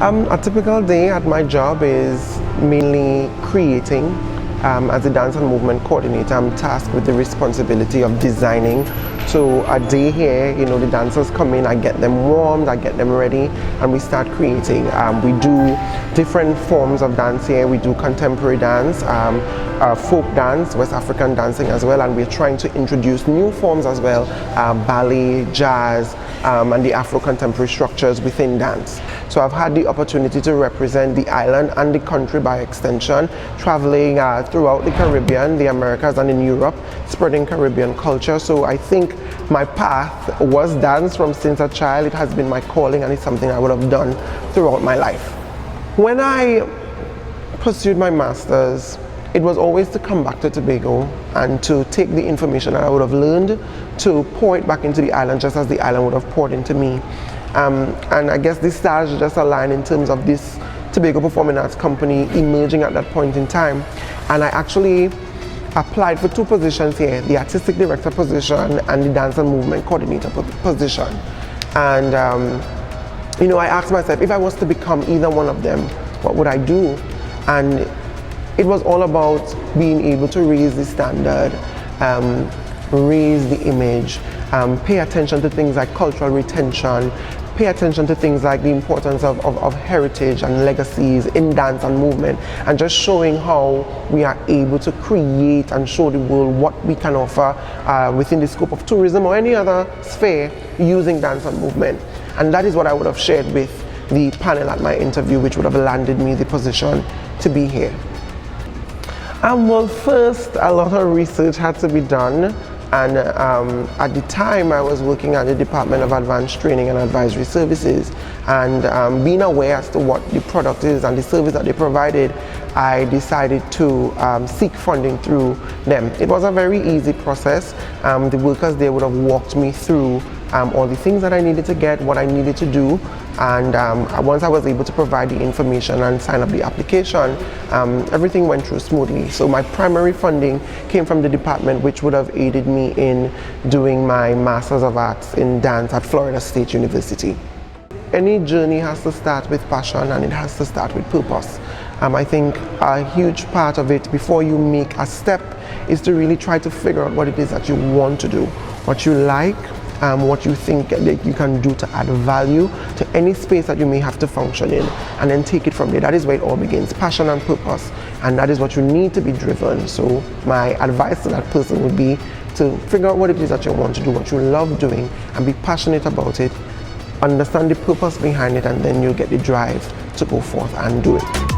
A typical day at my job is mainly creating. As a dance and movement coordinator, I'm tasked with the responsibility of designing. So a day here, the dancers come in, I get them warmed, I get them ready, and we start creating. We do different forms of dance here. We do contemporary dance, folk dance, West African dancing as well, and we're trying to introduce new forms as well, ballet, jazz, and the Afro-contemporary structures within dance. So I've had the opportunity to represent the island and the country by extension, traveling throughout the Caribbean, the Americas, and in Europe, spreading Caribbean culture. So I think my path was dance from since a child. It has been my calling, and it's something I would have done throughout my life. When I pursued my master's, it was always to come back to Tobago and to take the information that I would have learned to pour it back into the island, just as the island would have poured into me. And I guess the stars just aligned in terms of this Tobago Performing Arts Company emerging at that point in time. And I actually applied for two positions here, the artistic director position and the dance and movement coordinator position. And I asked myself, if I was to become either one of them, what would I do? And it was all about being able to raise the standard, raise the image, pay attention to things like cultural retention, pay attention to things like the importance of heritage and legacies in dance and movement, and just showing how we are able to create and show the world what we can offer within the scope of tourism or any other sphere using dance and movement. And that is what I would have shared with the panel at my interview, which would have landed me the position to be here. Well, first, a lot of research had to be done, and at the time I was working at the Department of Advanced Training and Advisory Services, and being aware as to what the product is and the service that they provided, I decided to seek funding through them. It was a very easy process. The workers there would have walked me through all the things that I needed to get, what I needed to do, and once I was able to provide the information and sign up the application, everything went through smoothly. So my primary funding came from the department, which would have aided me in doing my Masters of Arts in Dance at Florida State University. Any journey has to start with passion, and it has to start with purpose. I think a huge part of it before you make a step is to really try to figure out what it is that you want to do, what you like, what you think that you can do to add value to any space that you may have to function in, and then take it from there. That is where it all begins, passion and purpose, and that is what you need to be driven. So my advice to that person would be to figure out what it is that you want to do, what you love doing, and be passionate about it, understand the purpose behind it, and then you'll get the drive to go forth and do it.